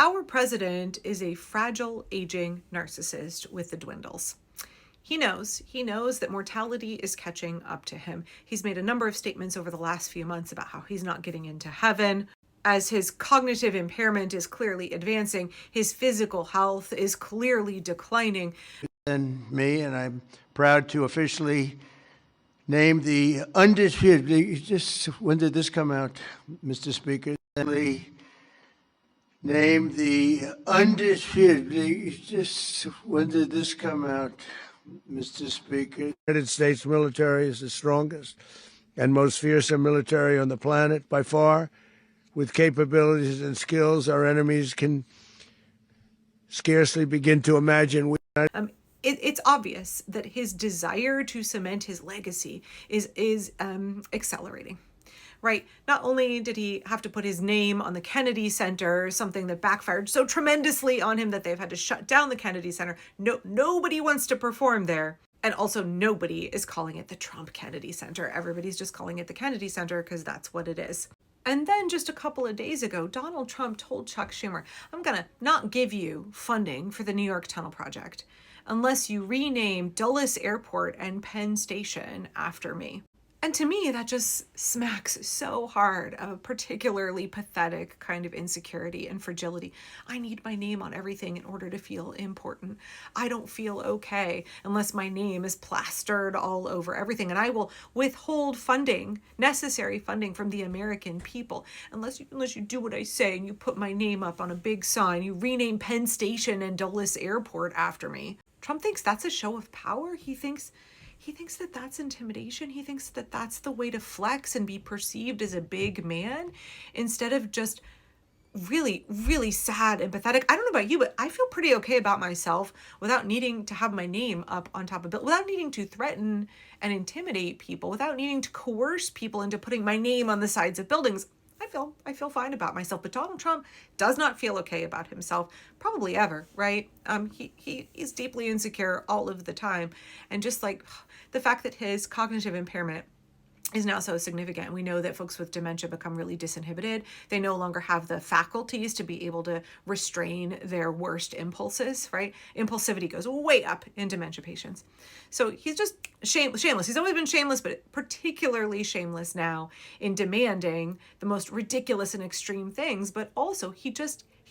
Our president is a fragile, aging narcissist with the dwindles. He knows that mortality is catching up to him. He's made a number of statements over the last few months about how he's not getting into heaven. As his cognitive impairment is clearly advancing, his physical health is clearly declining. And me, and I'm proud to officially name the undisputed, when did this come out, Mr. Speaker? Name the undisputed, when did this come out, Mr. Speaker? The United States military is the strongest and most fearsome military on the planet by far. With capabilities and skills our enemies can scarcely begin to imagine. It's obvious that his desire to cement his legacy is accelerating. Right? Not only did he have to put his name on the Kennedy Center, something that backfired so tremendously on him that they've had to shut down the Kennedy Center. Nobody wants to perform there. And also nobody is calling it the Trump Kennedy Center. Everybody's just calling it the Kennedy Center because that's what it is. And then just a couple of days ago, Donald Trump told Chuck Schumer, I'm going to not give you funding for the New York Tunnel Project unless you rename Dulles Airport and Penn Station after me. And to me, that just smacks so hard of a particularly pathetic kind of insecurity and fragility. I need my name on everything in order to feel important. I don't feel okay unless my name is plastered all over everything. And I will withhold funding, necessary funding from the American people, unless you do what I say and you put my name up on a big sign, you rename Penn Station and Dulles Airport after me. Trump thinks that's a show of power. He thinks that that's intimidation. He thinks that that's the way to flex and be perceived as a big man instead of just really, really sad and pathetic. I don't know about you, but I feel pretty okay about myself without needing to have my name up on top of it, without needing to threaten and intimidate people, without needing to coerce people into putting my name on the sides of buildings. I feel fine about myself, but Donald Trump does not feel okay about himself, probably ever, right? He's deeply insecure all of the time. And just like the fact that his cognitive impairment is now so significant. We know that folks with dementia become really disinhibited. They no longer have the faculties to be able to restrain their worst impulses, right? Impulsivity goes way up in dementia patients. So he's just shameless. He's always been shameless, but particularly shameless now in demanding the most ridiculous and extreme things. But also he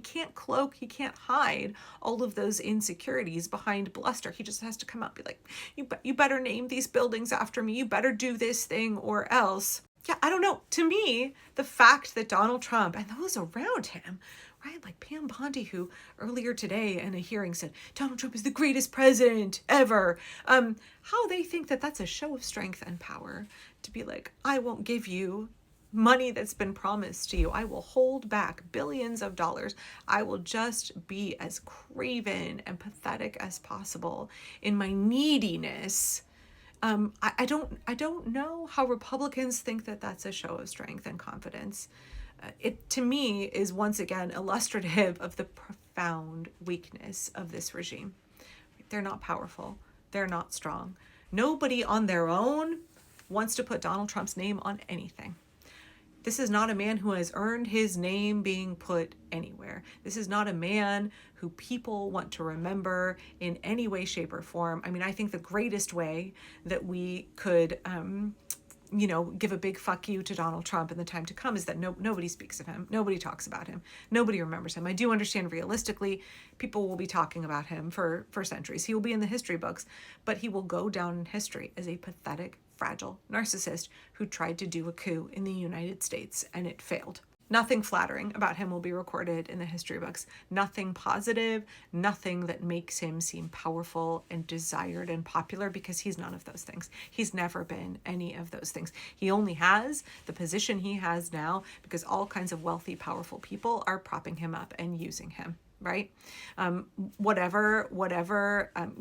can't cloak, he can't hide all of those insecurities behind bluster. He just has to come out and be like, you better name these buildings after me. You better do this thing or else. Yeah, I don't know. To me, the fact that Donald Trump and those around him, right, like Pam Bondi, who earlier today in a hearing said, Donald Trump is the greatest president ever. How they think that that's a show of strength and power to be like, I won't give you money that's been promised to you. I will hold back billions of dollars. I will just be as craven and pathetic as possible in my neediness. I don't know how Republicans think that that's a show of strength and confidence. It, to me, is once again illustrative of the profound weakness of this regime. They're not powerful. They're not strong. Nobody on their own wants to put Donald Trump's name on anything. This is not a man who has earned his name being put anywhere. This is not a man who people want to remember in any way, shape, or form. I mean, I think the greatest way that we could, give a big fuck you to Donald Trump in the time to come is that nobody speaks of him. Nobody talks about him. Nobody remembers him. I do understand realistically, people will be talking about him for centuries. He will be in the history books, but he will go down in history as a pathetic, fragile narcissist who tried to do a coup in the United States and it failed. Nothing flattering about him will be recorded in the history books. Nothing positive, nothing that makes him seem powerful and desired and popular, because he's none of those things. He's never been any of those things. He only has the position he has now because all kinds of wealthy, powerful people are propping him up and using him. Right? Whatever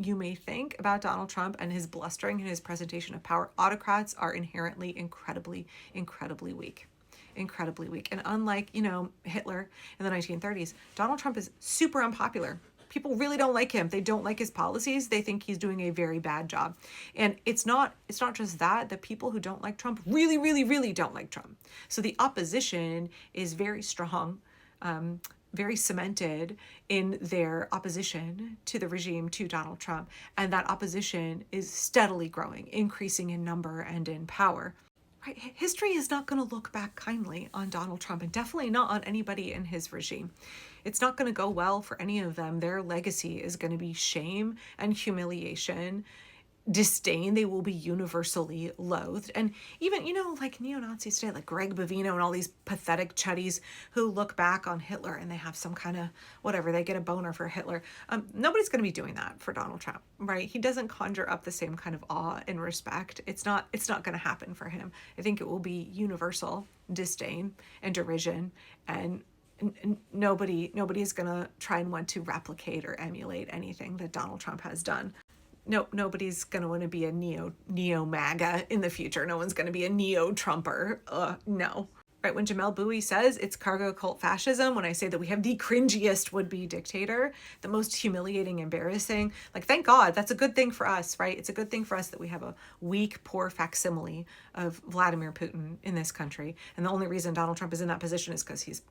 you may think about Donald Trump and his blustering and his presentation of power, autocrats are inherently incredibly, incredibly weak. Incredibly weak. And unlike, Hitler in the 1930s, Donald Trump is super unpopular. People really don't like him. They don't like his policies. They think he's doing a very bad job. And it's not just that. The people who don't like Trump really, really, really don't like Trump. So the opposition is very strong. very cemented in their opposition to the regime, to Donald Trump. And that opposition is steadily growing, increasing in number and in power. Right? History is not going to look back kindly on Donald Trump, and definitely not on anybody in his regime. It's not going to go well for any of them. Their legacy is going to be shame and humiliation, disdain. They will be universally loathed. And even, like neo-Nazis today, like Greg Bovino and all these pathetic chuddies who look back on Hitler and they have some kind of whatever, they get a boner for Hitler. Nobody's going to be doing that for Donald Trump, right? He doesn't conjure up the same kind of awe and respect. It's not going to happen for him. I think it will be universal disdain and derision, and nobody is going to try and want to replicate or emulate anything that Donald Trump has done. No, nobody's going to want to be a neo-MAGA in the future. No one's going to be a neo-Trumper. No. Right, when Jamel Bowie says it's cargo cult fascism, when I say that we have the cringiest would-be dictator, the most humiliating, embarrassing, like, thank God, that's a good thing for us, right? It's a good thing for us that we have a weak, poor facsimile of Vladimir Putin in this country. And the only reason Donald Trump is in that position is because he's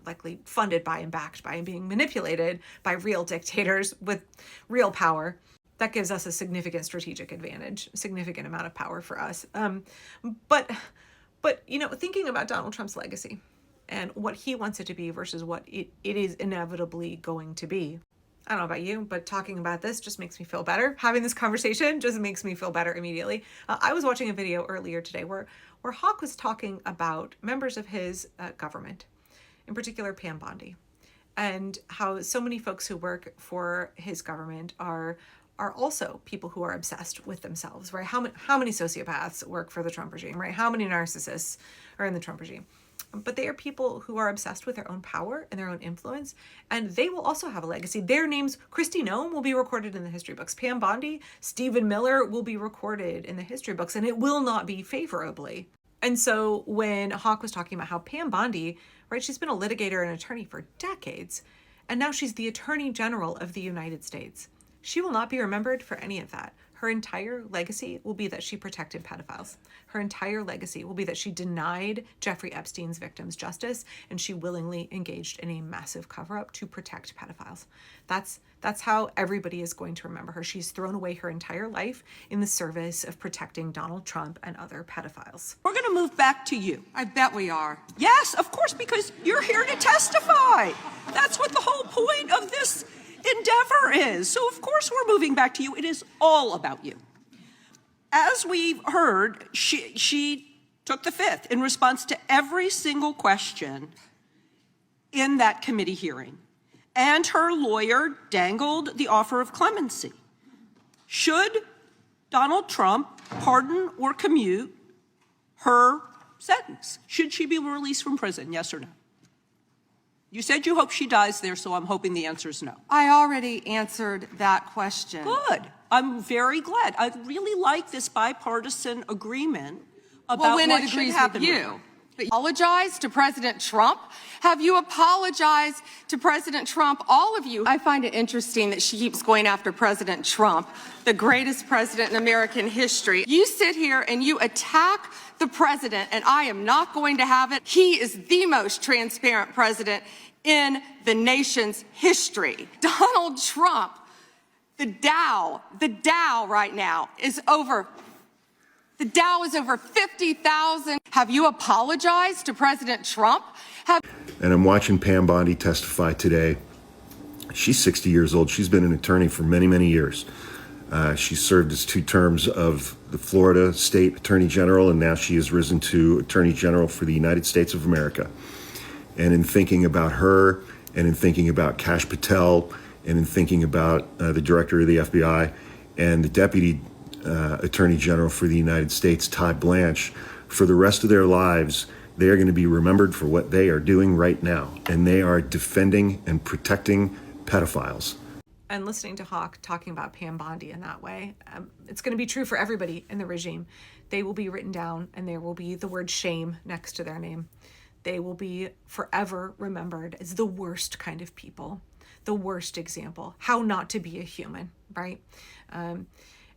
likely funded by and backed by and being manipulated by real dictators with real power. That gives us a significant strategic advantage, a significant amount of power for us. But thinking about Donald Trump's legacy and what he wants it to be versus what it is inevitably going to be. I don't know about you, but talking about this just makes me feel better. Having this conversation just makes me feel better immediately. I was watching a video earlier today where Hawk was talking about members of his government, in particular Pam Bondi, and how so many folks who work for his government are also people who are obsessed with themselves, right? How many sociopaths work for the Trump regime, right? How many narcissists are in the Trump regime? But they are people who are obsessed with their own power and their own influence, and they will also have a legacy. Their names, Kristi Noem, will be recorded in the history books. Pam Bondi, Stephen Miller will be recorded in the history books, and it will not be favorably. And so when Hawk was talking about how Pam Bondi, right, she's been a litigator and attorney for decades, and now she's the Attorney General of the United States. She will not be remembered for any of that. Her entire legacy will be that she protected pedophiles. Her entire legacy will be that she denied Jeffrey Epstein's victims justice, and she willingly engaged in a massive cover-up to protect pedophiles. That's how everybody is going to remember her. She's thrown away her entire life in the service of protecting Donald Trump and other pedophiles. We're going to move back to you. I bet we are. Yes, of course, because you're here to testify. That's what the whole point of this endeavor is. So of course we're moving back to you. It is all about you. As we've heard, she took the fifth in response to every single question in that committee hearing. And her lawyer dangled the offer of clemency. Should Donald Trump pardon or commute her sentence? Should she be released from prison, yes or no? You said you hope she dies there, so I'm hoping the answer is no. I already answered that question. Good. I'm very glad. I really like this bipartisan agreement about when what it should agrees happen with with you. her. Apologize to President Trump? Have you apologized to President Trump? All of you. I find it interesting that she keeps going after President Trump, the greatest president in American history. You sit here and you attack the president, and I am not going to have it. He is the most transparent president in the nation's history. Donald Trump, the Dow right now is over. The Dow is over 50,000. Have you apologized to President Trump? And I'm watching Pam Bondi testify today. She's 60 years old. She's been an attorney for many, many years. She served as 2 terms of the Florida State Attorney General, and now she has risen to Attorney General for the United States of America. And in thinking about her, and in thinking about Kash Patel, and in thinking about the director of the FBI and the Deputy Attorney General for the United States, Todd Blanche, for the rest of their lives, they are going to be remembered for what they are doing right now. And they are defending and protecting pedophiles. And listening to Hawk talking about Pam Bondi in that way, it's going to be true for everybody in the regime. They will be written down, and there will be the word shame next to their name. They will be forever remembered as the worst kind of people, the worst example, how not to be a human, right?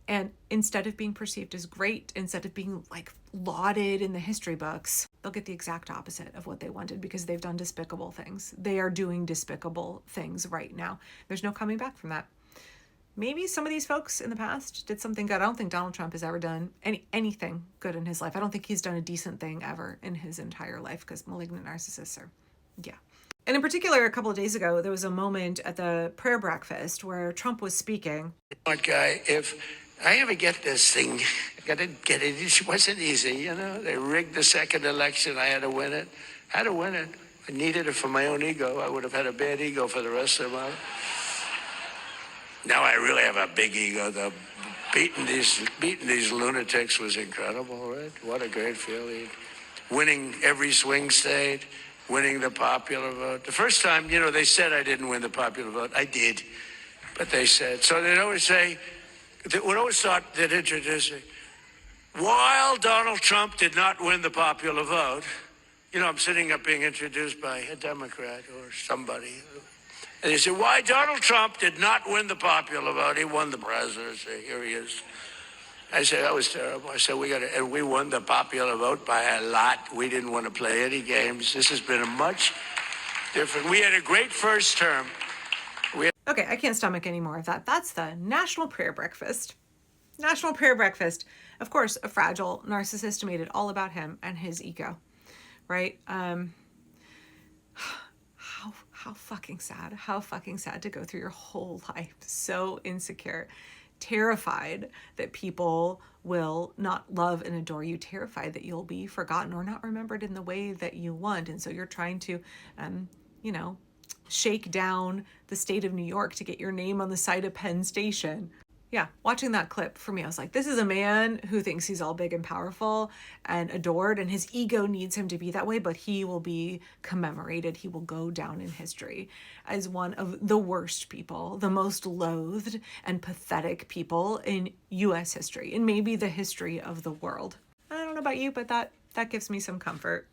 And instead of being perceived as great, instead of being like lauded in the history books, they'll get the exact opposite of what they wanted because they've done despicable things. They are doing despicable things right now. There's no coming back from that. Maybe some of these folks in the past did something good. I don't think Donald Trump has ever done anything good in his life. I don't think he's done a decent thing ever in his entire life because malignant narcissists are, yeah. And in particular, a couple of days ago, there was a moment at the prayer breakfast where Trump was speaking. What guy, if I ever get this thing, I got to get it. It wasn't easy, you know. They rigged the second election. I had to win it. I needed it for my own ego. I would have had a bad ego for the rest of my life. Now I really have a big ego, though. Beating these lunatics was incredible, right? What a great feeling. Winning every swing state, winning the popular vote. The first time, you know, they said I didn't win the popular vote. I did. But they said, so they'd always say, they would always thought they'd introduce me. While Donald Trump did not win the popular vote, you know, I'm sitting up being introduced by a Democrat or somebody. And they said, why Donald Trump did not win the popular vote? He won the presidency. Here he is. I said, that was terrible. I said, and we won the popular vote by a lot. We didn't want to play any games. This has been a much different. We had a great first term. Okay, I can't stomach any more of that. That's the National Prayer Breakfast. National Prayer Breakfast. Of course, a fragile narcissist made it all about him and his ego, right? How fucking sad. How fucking sad to go through your whole life so insecure, terrified that people will not love and adore you, terrified that you'll be forgotten or not remembered in the way that you want. And so you're trying to, shake down the state of New York to get your name on the side of Penn Station. Yeah, watching that clip for me, I was like, this is a man who thinks he's all big and powerful and adored, and his ego needs him to be that way, but he will be commemorated. He will go down in history as one of the worst people, the most loathed and pathetic people in U.S. history, and maybe the history of the world. I don't know about you, but that gives me some comfort.